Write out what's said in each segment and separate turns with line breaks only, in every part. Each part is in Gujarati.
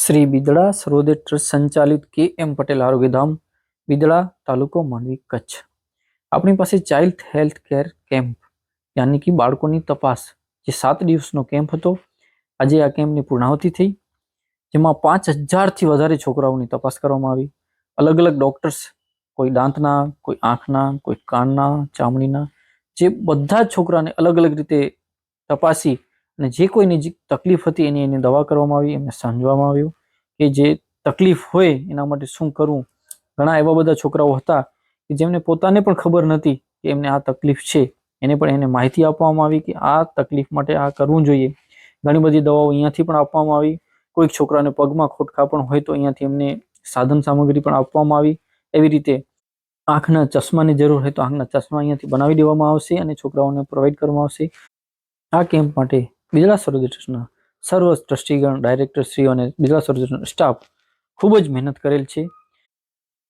શ્રી બિદડા સર્વોદય ટ્રસ્ટ સંચાલિત કે.એમ. પટેલ આરોગ્યધામ, બિદડા, તાલુકો માંડવી, કચ્છ. આપણી પાસે ચાઇલ્ડ હેલ્થ કેર કેમ્પ યાની કે બાળકોની તપાસ જે 7 દિવસનો કેમ્પ હતો. આજે આ કેમ્પની પૂર્ણાહુતિ થઈ, જેમાં 5000થી વધારે છોકરાઓની તપાસ કરવામાં આવી. અલગ અલગ ડોક્ટર્સ, કોઈ દાંતના, કોઈ આંખના, કોઈ કાનના, ચામડીના, જે બધા જ છોકરાને અલગ અલગ રીતે તપાસી અને જે કોઈની જે તકલીફ હતી એની દવા કરવામાં આવી. એમને સમજવામાં આવ્યું કે જે તકલીફ હોય એના માટે શું કરવું. ઘણા એવા બધા છોકરાઓ હતા કે જેમને પોતાને પણ ખબર નથી કે એમને આ તકલીફ છે, એને પણ એને માહિતી આપવામાં આવી કે આ તકલીફ માટે આ કરવું જોઈએ. ઘણી બધી દવાઓ અહીંયાથી પણ આપવામાં આવી. કોઈક છોકરાને પગમાં ખોટકા પણ હોય તો અહીંયાથી એમને સાધન સામગ્રી પણ આપવામાં આવી. એવી રીતે આંખના ચશ્માની જરૂર હોય તો આંખના ચશ્મા અહીંયાથી બનાવી દેવામાં આવશે અને છોકરાઓને પ્રોવાઈડ કરવામાં આવશે. આ કેમ્પ માટે બિદડા સર્વોદય ટ્રસ્ટના સર્વ ટ્રસ્ટીગણ, ડાયરેક્ટરશ્રીઓ અને બિદડા સર્વોદય સ્ટાફ ખૂબ જ મહેનત કરેલ છે.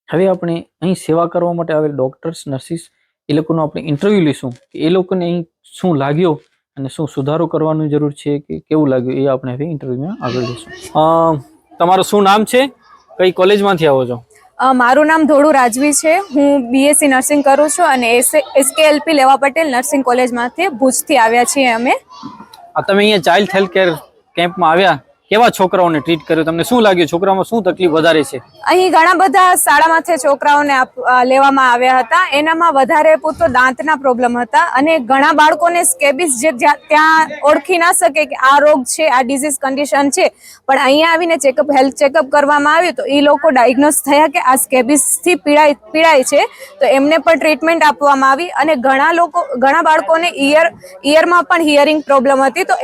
હવે આપણે અહીં સેવા કરવા માટે આવેલ ડોક્ટર્સ, નર્સિસ એ લોકોનો આપણે ઇન્ટરવ્યૂ લઈશું કે એ લોકોને અહીં શું લાગ્યો અને શું સુધારો કરવાની જરૂર છે કે કેવું લાગ્યું એ આપણે હવે ઇન્ટરવ્યુમાં આગળ લઈશું. તમારું શું નામ છે? કઈ કોલેજમાંથી આવો છો?
મારું નામ ધોળુ રાજવી છે. હું બીએસસી નર્સિંગ કરું છું અને એસકેએલપી લેવા પટેલ નર્સિંગ કોલેજમાંથી ભુજથી આવ્યા છીએ અમે.
તમે અહીંયા ચાઇલ્ડ હેલ્થ કેર કેમ્પમાં આવ્યા, કેવા છોકરાઓને ટ્રીટ કર્યો? તમને શું લાગ્યું? છોકરાઓમાં શું તકલીફ વધારે છે?
અહીં ઘણા બધા શાળામાંથી છોકરાઓને લેવામાં આવ્યા હતા. એનામાં વધારે પૂરતો દાંતના પ્રોબ્લેમ હતા અને ઘણા બાળકોને સ્કેબિસ જે ત્યાં ઓળખી ના શકે કે આ રોગ છે, આ ડિઝીઝ કન્ડિશન છે, પણ અહીંયા આવીને હેલ્થ ચેકઅપ કરવામાં આવ્યું તો એ લોકો ડાયગ્નોઝ થયા કે આ સ્કેબિસથી પીડાય છે, તો એમને પણ ટ્રીટમેન્ટ આપવામાં આવી. અને ઘણા બાળકોને ઈયરમાં પણ હિયરિંગ પ્રોબ્લેમ હતી, તો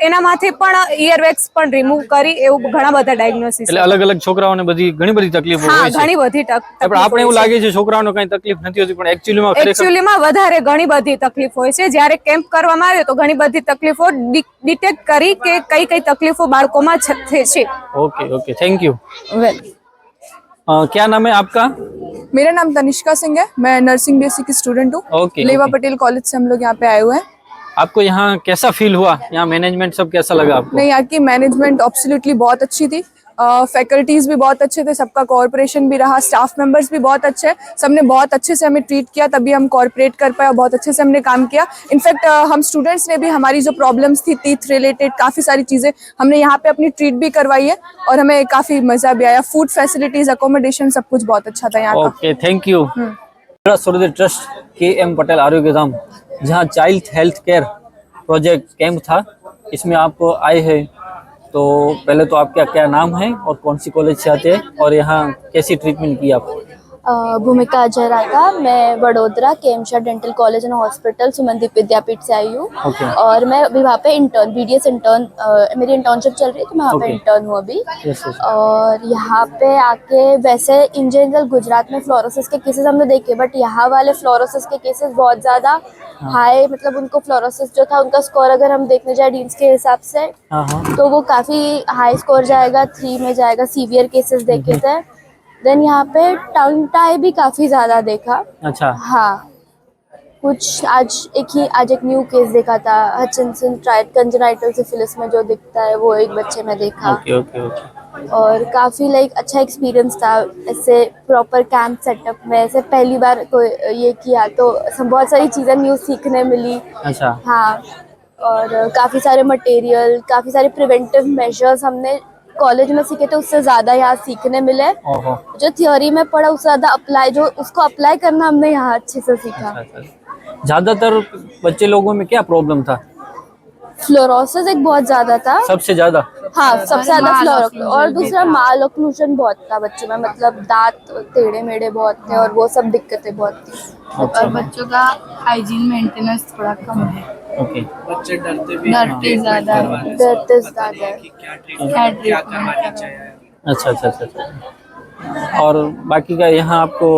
એનામાંથી પણ ઈયરવેક્સ પણ રિમૂવ કરી એવું ઘણા બધા ડાયગ્નોસિસ.
એટલે અલગ અલગ છોકરાઓને ઘણી બધી તકલીફો હોય છે.
ઘણી બધી તકલીફ.
આપણે એવું લાગે છે છોકરાઓને કઈ તકલીફ નથી હોતી, પણ
એકચ્યુઅલીમાં વધારે ઘણી બધી તકલીફ હોય છે. જ્યારે કેમ્પ કરવામાં આવ્યો તો ઘણી બધી તકલીફો ડિટેક્ટ કરી કે કઈ તકલીફો બાળકોમાં છે.
Okay, thank you. क्या नाम है आपका?
मेरा नाम तनिष्का सिंह है. मैं नर्सिंग बीएससी की स्टूडेंट हूँ. लेवा पटेल कॉलेज से हम लोग यहाँ पे आए हुए हैं.
आपको यहाँ कैसा फील हुआ? यहाँ मैनेजमेंट सब कैसा लगा आपको?
नहीं, यहाँ की मैनेजमेंट एब्सोल्युटली बहुत अच्छी थी. फैकल्टीज भी बहुत अच्छे थे, सबका कोऑपरेशन भी रहा, स्टाफ मेंबर्स भी बहुत अच्छे, सबने बहुत अच्छे से हमें ट्रीट किया, तभी हम कोऑपरेट कर पाए और बहुत अच्छे से हमने काम किया. इनफैक्ट हम स्टूडेंट्स ने भी हमारी जो प्रॉब्लम्स थी टीथ रिलेटेड काफ़ी सारी चीज़ें हमने यहाँ पे अपनी ट्रीट भी करवाई है और हमें काफ़ी मज़ा भी आया. फूड फैसिलिटीज, अकोमोडेशन सब कुछ बहुत अच्छा था यहाँ का.
Okay, thank you. Sarvodaya trust KM. Patel Arogyadham, जहाँ child health care project camp था, इसमें आप आए हैं. तो पहले तो आपका क्या नाम है और कौन सी कॉलेज से आते हैं और यहाँ कैसी ट्रीटमेंट की आप?
भूमिका अजय रागा. मैं Vadodara KM. Dental college and hospital Sumandeep Vidyapeeth से आई हूँ. और मैं अभी वहाँ पे इंटर्न, बीडीएस इंटर्न, मेरी इंटर्नशिप चल रही है, तो मैं वहाँ पे इंटर्न हूँ अभी. और यहाँ पे आके वैसे इन जनरल गुजरात में फ्लोरोसिस के केसेस हमने देखे, बट यहाँ वाले फ्लोरोसिस के केसेस बहुत ज़्यादा हाई, मतलब उनको फ्लोरोसिस जो था उनका स्कोर अगर हम देखने जाए डीन्स के हिसाब से तो वो काफ़ी हाई स्कोर जाएगा, 3 में जाएगा. सीवियर केसेस देखे थे. देन यहाँ पे टंग टाई भी काफ़ी ज़्यादा देखा.
अच्छा.
हाँ, कुछ आज एक न्यू केस देखा था, हचिंसन ट्राइड कंजेनाइटल सिफिलिस में जो दिखता है वो एक बच्चे में देखा.
ओके.
और काफ़ी अच्छा एक्सपीरियंस था ऐसे प्रॉपर कैंप सेटअप में. ऐसे पहली बार कोई ये किया तो बहुत सारी चीज़ें न्यू सीखने मिली.
अच्छा.
हाँ, और काफ़ी सारे मटेरियल, काफ़ी सारे प्रिवेंटिव मेजर्स हमने कॉलेज में सीखे थे, उससे ज़्यादा यहाँ सीखने मिले. जो थियोरी में पढ़ा उससे ज़्यादा उसको अप्लाई करना हमने यहाँ अच्छे से सीखा.
ज़्यादातर बच्चे लोगों में क्या प्रॉब्लम था?
फ्लोरोसिस एक बहुत ज़्यादा था.
सबसे ज़्यादा?
हाँ, सबसे ज़्यादा फ्लोरोसिस. और दूसरा माल ऑक्लूजन बहुत था बच्चों में, मतलब दांत टेढ़े मेढ़े बहुत थे और वो सब दिक्कतें बहुत थी.
और बच्चों का हाइजीन मेंटेनेंस थोड़ा कम है.
ओके.
बच्चे डरते ज़्यादा
अच्छा. और बाकी का यहाँ आपको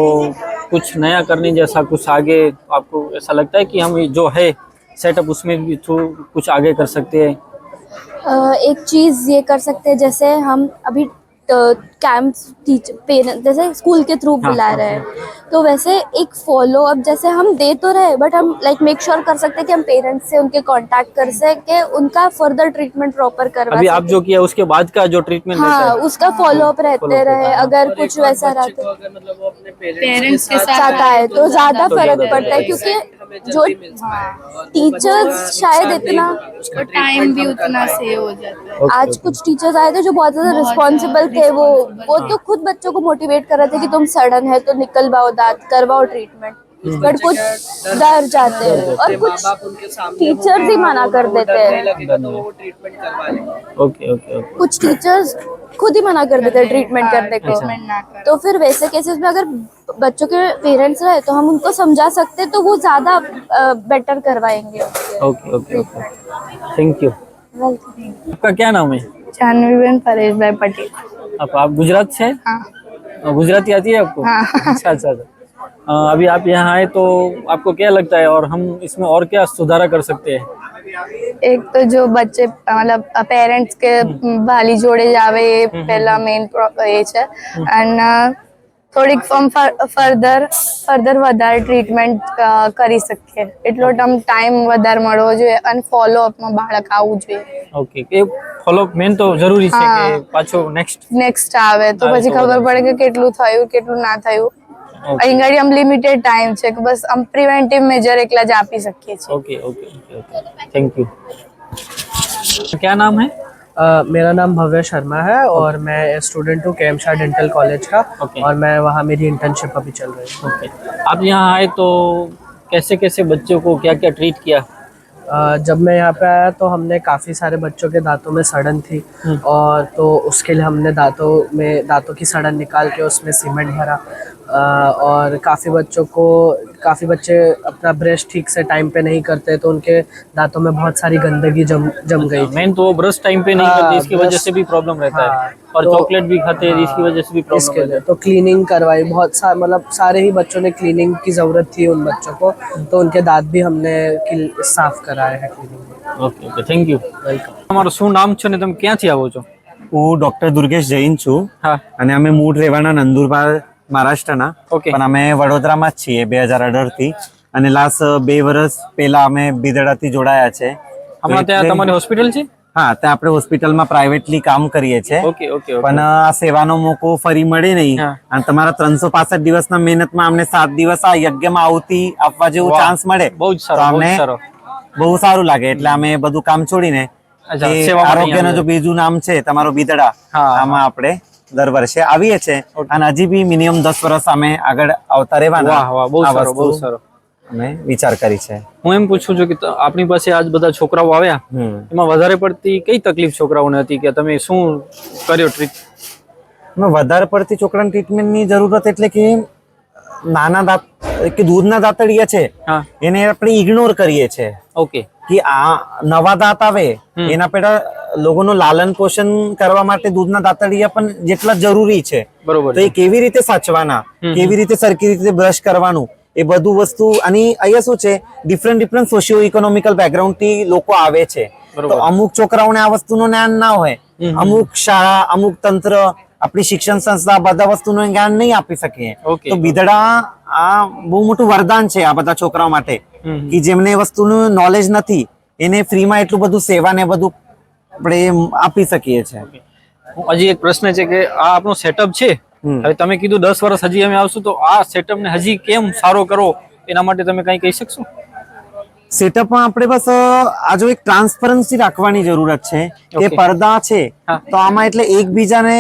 कुछ नया करने जैसा कुछ आगे आपको ऐसा लगता है कि हम जो है सेटअप उसमें भी कुछ आगे कर सकते हैं?
एक चीज़ ये कर सकते हैं, जैसे हम अभी कैंप्स टीचर पेरेंट्स जैसे स्कूल के थ्रू बुला रहे हैं, तो वैसे एक फॉलो अप जैसे हम दे तो रहे, बट हम लाइक मेक श्योर कर सकते हैं कि हम पेरेंट्स से उनके कांटेक्ट कर सके, उनका फर्दर ट्रीटमेंट प्रॉपर करवा
अभी आप
सके।
जो किया उसके बाद का जो ट्रीटमेंट
हाँ,
रहता है
उसका फॉलो अप रहते रहे, अगर कुछ वैसा रहता
पेरेंट्स के साथ
चाहता है तो ज्यादा फर्क पड़ता है, क्योंकि जो टीचर्स शायद इतना
उसका टाइम भी उतना सेव हो जाता है।
आज कुछ टीचर्स आए थे जो बहुत ज्यादा रिस्पॉन्सिबल थे, वो तो खुद बच्चों को मोटिवेट कर रहे थे कि तुम सड़न है तो निकलवाओ दांत, करवाओ ट्रीटमेंट, बट कुछ डर जाते हैं और कुछ टीचर्स ही मना कर देते हैं।
ओके ओके ओके
कुछ टीचर्स खुद ही मना कर देते हैं ट्रीटमेंट करने को।
ट्रीटमेंट ना कर।
तो फिर वैसे केसेस में अगर बच्चों के पेरेंट्स रहे तो हम उनको समझा सकते हैं, तो वो ज्यादा बेटर करवाएंगे।
Okay okay okay thank you. आपका क्या नाम है?
जानवीबेन परेशभाई पटेल।
आप गुजरात से?
हाँ।
गुजराती आती है आपको?
हाँ।
अच्छा अच्छा अच्छा। अभी आप यहाँ आए तो आपको क्या लगता है और हम इसमें और क्या सुधारा कर सकते हैं?
एक तो जो बच्चे मतलब पेरेंट्स के भाली जोड़े जावे એ પહેલા મેઇન એ છે, અને થોડીક ફર્ધર વધારે ટ્રીટમેન્ટ કરી શકીએ એટલો ટાઈમ વધારે મળવો જોઈએ અને ફોલો અપમાં બાળક આવવું જોઈએ।
ઓકે કે ફોલો મેન તો જરૂરી છે કે પાછો
નેક્સ્ટ આવે તો પછી ખબર પડે કે કેટલું થયું કેટલું ના થયું। અહીં ગાડી આમ લિમિટેડ ટાઈમ છે કે બસ આમ પ્રિવેન્ટિવ મેજર એકલા જ આપી શકીએ છીએ।
Okay okay okay okay thank you. क्या नाम है?
मेरा नाम भव्य शर्मा है और मैं स्टूडेंट हूँ केमशाह डेंटल कॉलेज का।
Okay.
और मैं वहाँ मेरी इंटर्नशिप अभी चल रही है।
ओके आप यहाँ आए तो कैसे कैसे बच्चों को क्या क्या ट्रीट किया?
जब मैं यहाँ पे आया तो हमने काफ़ी सारे बच्चों के दांतों में सड़न थी और तो उसके लिए हमने दांतों की सड़न निकाल के उसमें सीमेंट भरा। और काफ़ी बच्चे अपना ब्रश ठीक से टाइम पे नहीं करते तो उनके दांतों में बहुत सारी गंदगी जम गई थी।
मेन तो वो ब्रश टाइम पे नहीं
हाँ,
करते, इसकी वजह
ब्रश-
से भी प्रॉब्लम रहता
हाँ,
है और
तो-
चॉकलेट भी खाते हैं इसकी वजह से भी प्रॉब्लम
इसके
रहता
लिए
है।
तो क्लीनिंग करवाई, मतलब सारे ही बच्चों ने क्लीनिंग की ज़रूरत थी उन बच्चों को, तो उनके दांत भी हमने साफ कराए हैं क्लीनिंग में।
Okay okay thank you. તમારું શું નામ છે ને તમે ક્યાંથી આવો છો?
હું ડોક્ટર દુર્ગેશ જૈન છું
હા
અને અમે મૂળ રહેવાના નંદુરબાર મહારાષ્ટ્રના,
ઓકે
પણ અમે વડોદરામાં જ છીએ 2018 થી અને લાસ્ટ 2 વર્ષ પહેલા અમે બિદડાથી જોડાયા છે।
હમણાં ત્યાં તમારી હોસ્પિટલ છે?
હા, ત્યાં આપણે હોસ્પિટલમાં પ્રાઇવેટલી કામ કરીએ છીએ,
ઓકે ઓકે ઓકે
પણ આ સેવાનો મોકો ફરી મળે નહીં
હા.
અને તમારા 365 દિવસના મહેનતમાં અમને 7 દિવસ આ યજ્ઞમાં આहुति આપવા જેવું
વાહ.
ચાન્સ મળે
બહુ જ સારું,
તો
બહુ જ
અમને
સારું.
બહુ સારું લાગે, એટલે અમે બધું કામ છોડીને
અચ્છા,
એ
સેવા માટે
આરોગ્યનું
અહીંયા
જો બીજું નામ છે તમારો બિદડા,
હા.
આમાં આપણે દર વર્ષે આવીએ છીએ અને હજી બી મિનિમમ 10 વર્ષ અમે આગળ આવતા રહેવાના।
વાહ વાહ બહુ
આ
સારું બહુ
વસ્તુ
સારું।
અમે વિચાર કરી છે।
હું એમ પૂછું છું કે આપણી પાસે આજ બધા છોકરાઓ આવ્યા, એમાં વધારે પડતી કઈ તકલીફ છોકરાઓને હતી કે તમે શું કર્યો ટ્રીટ?
એમાં વધારે પડતી છોકરાની ટ્રીટમેન્ટની જરૂરત એટલે કે નાના દાંત કે દૂધના દાંતડિયા છે
હા
એને આપણે ઇગ્નોર કરીએ છીએ
ઓકે
કે આ નવા દાંત આવે એના પેલા લોકોનું લાલન પોષણ કરવા માટે દૂધના દાંતડિયા પણ જેટલા જરૂરી છે,
બરોબર
તો એ કેવી રીતે સાચવાના, કેવી રીતે સરખી રીતે બ્રશ કરવાનું, એ બધું વસ્તુ અને અહીંયા શું છે ડિફરન્ટ સોશિયો ઇકોનોમિકલ બેકગ્રાઉન્ડ થી લોકો આવે છે, તો અમુક છોકરાઓને આ વસ્તુનું જ્ઞાન ના હોય, અમુક શાળા અમુક તંત્ર આપણી શિક્ષણ સંસ્થા બધા વસ્તુનું જ્ઞાન નહીં આપી શકીએ,
Okay.
તો બિદડા આ બહુ મોટું વરદાન છે આ બધા છોકરાઓ માટે કે જેમને એ વસ્તુનું નોલેજ નથી એને ફ્રીમાં એટલું બધું સેવા ને બધું આપણે આપી શકીએ છીએ।
હજી એક પ્રશ્ન છે કે આ આપણો સેટઅપ છે, હવે તમે કીધું 10 વર્ષ હજી અમે આવશું તો આ સેટઅપ ને હજી કેમ સારો કરો એના માટે તમે કંઈ કહી શકશો?
સેટઅપમાં આપણે બસ આ જો એક ટ્રાન્સપરન્સી રાખવાની જરૂરત છે કે
Okay.
પડદા છે તો આમાં એટલે એકબીજાને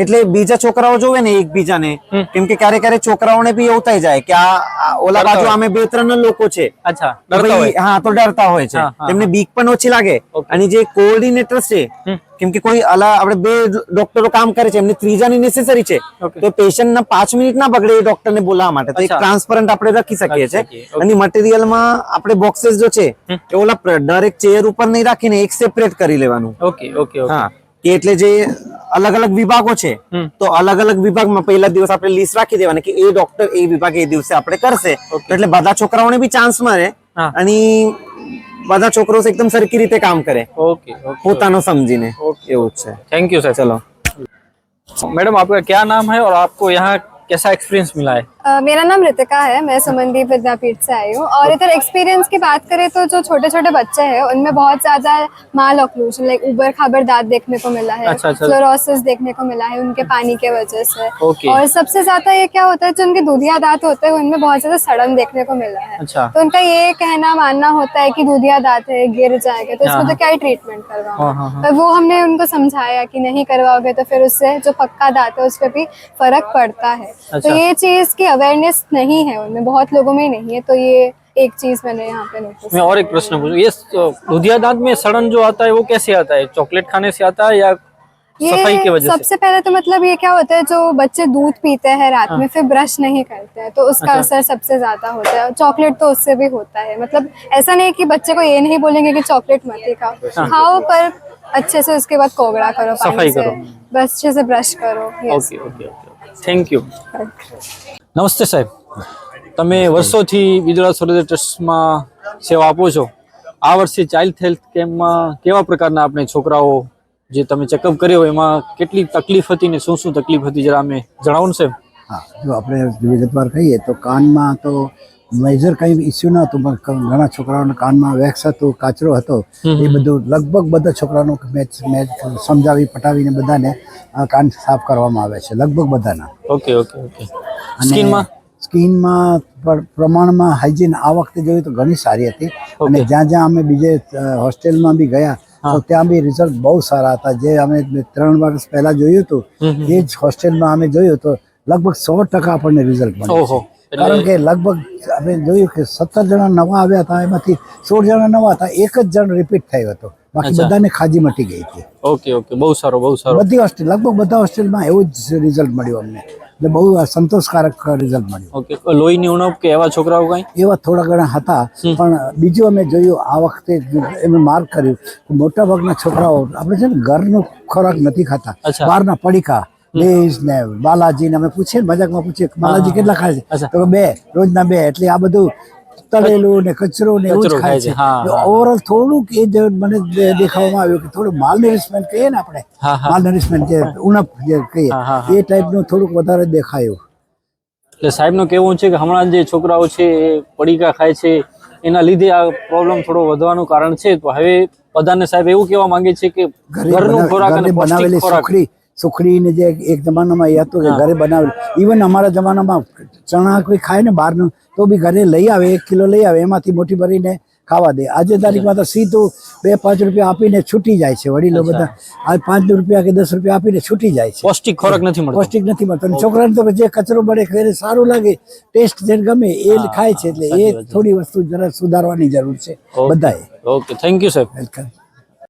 એટલે બીજા છોકરાઓ જોવે ને એકબીજાને, કેમ કે ક્યારેક છોકરાઓને બી એવું થઈ જાય કે આ ઓલા બાજુ અમે 2-3 લોકો છે,
અચ્છા
તો
ડરતા
ભાઈ,
હોય.
હા તો ડરતા હોય છે,
હા, હા,
તેમને બીક પણ ઓછી લાગે।
Okay.
અને જે કોઓર્ડિનેટર છે, કેમ કે કોઈ આપણે 2 ડોક્ટરો કામ કરે છે એમને ત્રીજાની નેસેસરી છે,
Okay.
તો પેશન્ટના 5 મિનિટ ના બગડે એ ડોક્ટરને બોલાવવા માટે, તો એક
અચ્છા.
ટ્રાન્સપરન્ટ આપણે રાખી શકીએ
રાખી શકીએ.
છીએ।
Okay.
અને મટીરિયલમાં આપણે બોક્सेस જો છે એ ઓલા દરેક ચેર ઉપર નહીં રાખીને એક સેપરેટ કરી લેવાનું।
ઓકે ઓકે ઓકે
હા, કે એટલે જે અલગ અલગ વિભાગો છે તો અલગ અલગ વિભાગમાં પહેલા દિવસ આપણે લિસ્ટ રાખી દેવાની કે એ ડોક્ટર એ વિભાગ એ દિવસે આપણે કરશે, તો એટલે બધા છોકરાઓને બી ચાન્સ મળે
હા.
અને બધા છોકરો એકદમ સરખી રીતે કામ કરે
ઓકે ઓકે
પોતાનો સમજીને,
Okay.
એવું જ છે।
Thank you sir.
ચલો।
मैडम आपका क्या नाम है और आपको यहाँ कैसा एक्सपीरियंस मिला है?
मेरा नाम रितिका है, मैं सुमनदीप विद्यापीठ से आई हूँ। और इधर एक्सपीरियंस की बात करें तो जो छोटे छोटे बच्चे हैं उनमें बहुत ज्यादा माल ऑक्लूजन लाइक ऊबर खाबर दांत देखने को मिला है,
अच्छा।
फ्लोरोसिस देखने को मिला है उनके पानी के वजह से।
ओके।
और सबसे ज्यादा ये क्या होता है, जो उनके दूधिया दांत होते हैं उनमें बहुत ज्यादा सड़न देखने को मिला है।
अच्छा।
तो उनका ये कहना मानना होता है कि दूधिया दांत है, गिर जाएगा तो इसमें तो क्या ही ट्रीटमेंट करवाओ। पर वो हमने उनको समझाया कि नहीं करवाओगे तो फिर उससे जो पक्का दांत है उस पर भी फर्क पड़ता है। तो ये चीज की अवेयरनेस नहीं है उनमें, बहुत लोगों में नहीं है। तो ये एक चीज मैंने यहाँ पे नोटिस।
मैं और एक प्रश्न पूछूं, ये दूधिया दांत में सड़न जो आता है वो कैसे आता है? चॉकलेट खाने से आता है या सफाई की वजह से?
सबसे पहले तो मतलब ये क्या होता है, जो बच्चे दूध पीते हैं रात में फिर ब्रश नहीं करते हैं तो उसका असर सबसे ज्यादा होता है। चॉकलेट तो उससे भी होता है। मतलब ऐसा नहीं कि बच्चे को ये नहीं बोलेंगे कि चॉकलेट मत ही खाओ, खाओ पर अच्छे से उसके बाद कोगड़ा करो,
सफाई करो,
बस अच्छे से ब्रश करो।
Okay okay okay, thank you. નમસ્તે સાહેબ, તમે વર્ષોથી વિદળા સરોદય ટ્રસ્ટમાં સેવા આપો છો. આ વર્ષે ચાઇલ્ડ હેલ્થ કેમ્પમાં કેવા પ્રકારના આપણે છોકરાઓ જે તમે ચેકઅપ કર્યો એમાં કેટલી તકલીફ હતી ને શું તકલીફ હતી જરા અમે જણાવો ને સાહેબ.
હા, જો આપણે વિગતવાર કહીએ તો કાનમાં તો મેજર કંઈ ઇસ્યુ ન હતું, પણ ઘણા છોકરાઓના કાનમાં વેક્સ હતું, કાચરો હતો, એ બધું લગભગ બધા છોકરાઓનું મેચ સમજાવી પટાવીને બધાને કાન સાફ કરવામાં આવે છે, લગભગ બધાના.
Okay okay okay.
સ્કિનમાં પ્રમાણમાં હાઇજીન આ વખતે જોયું તો ઘણી સારી હતી. અને જ્યાં જ્યાં અમે બીજે હોસ્ટેલમાં બી ગયા તો ત્યાં બી રિઝલ્ટ બહુ સારા હતા. જે અમે 3 વર્ષ પહેલા જોયું હતું એ જ હોસ્ટેલમાં અમે જોયું તો લગભગ 100% આપણને રિઝલ્ટ મળ્યું. કારણ કે લગભગ આપણે જોયું કે 17 જણા નવા આવ્યા હતા, એમાંથી 16 જણા નવા હતા, એક જ જણ રિપીટ થયો હતો, બાકી બધાને ખાજી મટી ગઈ હતી.
ઓકે ઓકે, બહુ સારો બહુ સારો.
બધી હોસ્ટેલ લગભગ બધા હોસ્ટેલમાં એવું જ રિઝલ્ટ મળ્યું અમને, એટલે બહુ સંતોષકારક રિઝલ્ટ મળ્યું.
ઓકે. લોહીની ઉણપ કે એવા છોકરાઓ કઈ?
એવા થોડા ઘણા હતા, પણ બીજું અમે જોયું આ વખતે એમ માર્ક કર્યું મોટા ભાગના છોકરાઓ આપણે છે ને ઘરનો ખોરાક નથી ખાતા, બહારના પડીકા લેઝ ને બાલાજી ને અમે પૂછીએ મજાકમાં પૂછીએ બાલાજી કેટલા ખાય છે તો 2 રોજના 2, એટલે આ બધું તળેલું ને કચરો ને એવું જ ખાય છે. ઓવરઓલ થોડુંક એ જ મને દેખાવામાં આવ્યું કે થોડું માલ નરિશમેન્ટ કહીએ ને આપણે, માલ નરિશમેન્ટ જે ઉણપ જે કહીએ એ ટાઈપનું થોડુંક વધારે દેખાયું.
એટલે સાહેબનું કહેવું છે કે હમણાં જે છોકરાઓ છે એ પડીકા ખાય છે એના લીધે આ પ્રોબ્લેમ થોડો વધવાનું કારણ છે. તો હવે બધાને સાહેબ એવું કહેવા માંગે છે કે ઘરનું ખોરાક અને પૌષ્ટિક ખોરાક.
સુખડી ને જે એક જમાનામાં એ હતું કે ઘરે બનાવેલું, ઇવન અમારા જમાનામાં ચણા કોઈ ખાય ને બહારનું તો બી ઘરે લઈ આવે, 1 કિલો લઈ આવે, એમાંથી મોટી ભરીને ખાવા દે. આજે તારીખમાં તો સીધું 2-5 રૂપિયા આપીને છૂટી જાય છે વડીલો બધા. આ 5 રૂપિયા કે 10 રૂપિયા આપીને છૂટી જાય છે.
પૌષ્ટિક ખોરાક નથી મળતો,
પૌષ્ટિક નથી મળતો. છોકરાને તો જે કચરો મળે ઘરે સારું લાગે, ટેસ્ટ જેને ગમે એ ખાય છે. એટલે એ થોડી વસ્તુ જરા સુધારવાની જરૂર છે બધાએ.
ઓકે, થેન્ક યુ સાહેબ.
વેલકમ.